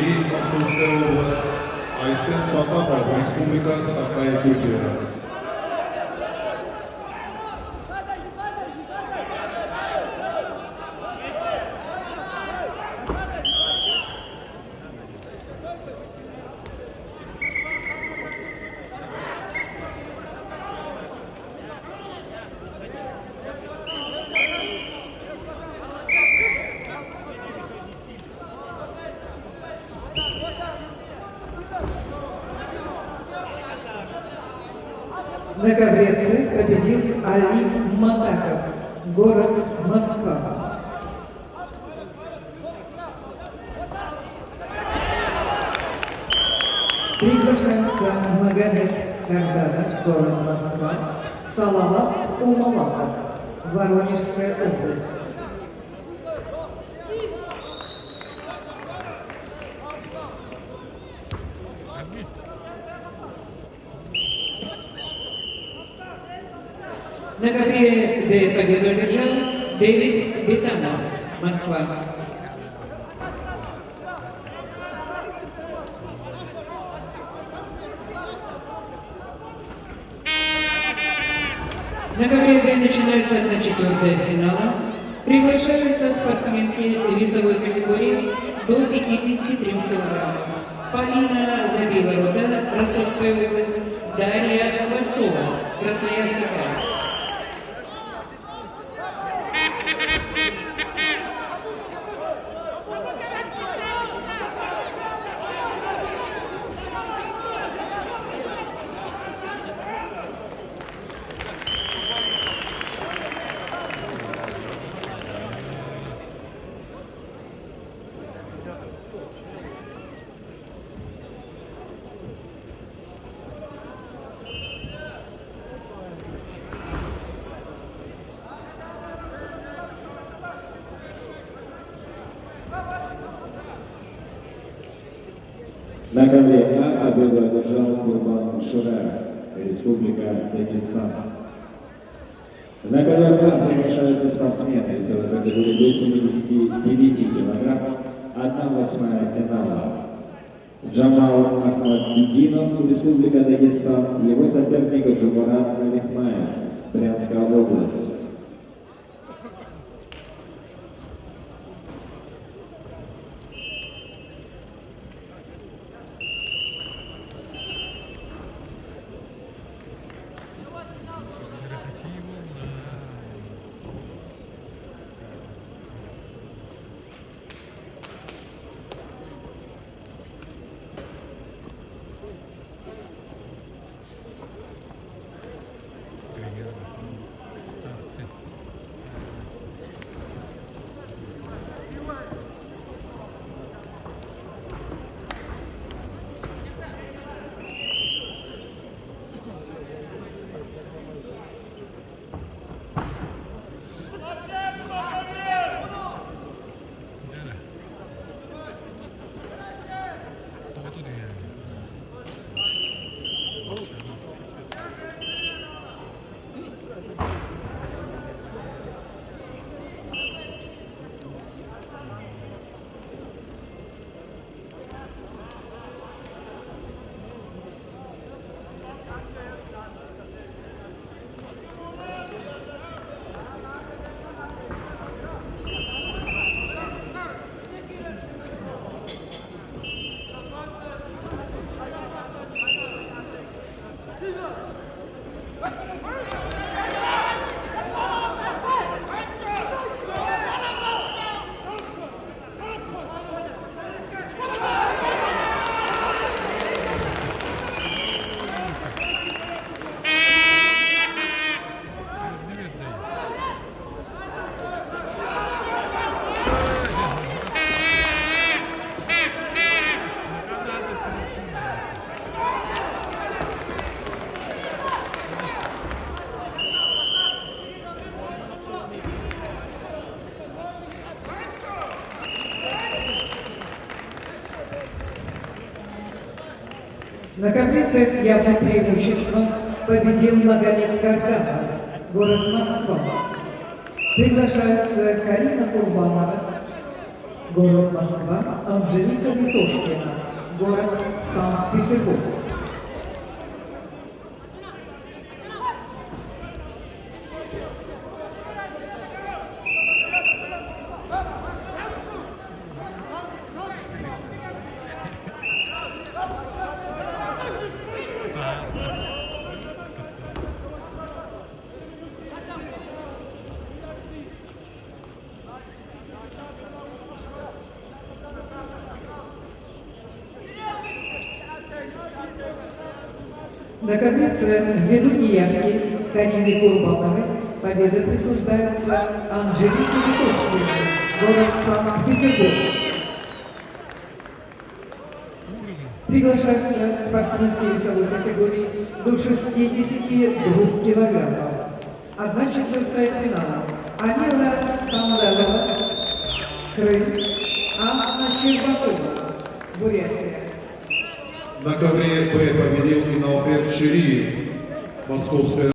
Тверь, Московская область. Айсен Потапов, Республика Саха-Якутия. На ковре С победил Али Матаков, город Москва. Приглашается Магомед Карданов, город Москва, Салават Умалатов, Воронежская область. На ковре Д победу одержал Дэвид Бетанов, Москва. На ковре Д начинается 1/4 финала. Приглашаются спортсменки весовой категории до 53 килограммов. Полина Забей-Ворота, Ростовская область, Дарья Хвостова, Красноярский край. На ковре А победу одержал Курбан Шураев, Республика Дагестан. На ковре Б приглашаются спортсмены весовой категории до 79 килограммов, 1/8 финала. Джамал Ахмаддинов, Республика Дагестан, его соперник Джумурат Алихмаев, Брянская область. На ковре С с явным преимуществом победил Магомед Карданов, город Москва. Приглашаются Карина Курбанова, Город Москва, Анжелика Витошкина. Город Санкт-Петербург. Наконец, ввиду неявки Карины Курбановой победа присуждается Анжелике Витошкиной, город Санкт-Петербург. Приглашаются спортсменки весовой категории до 62 килограммов. 1/4 финала. Амира Тамлелова, Крым, Анна Щербакова, Бурятия. На ковре Б победил Иналбек Шириев, Московская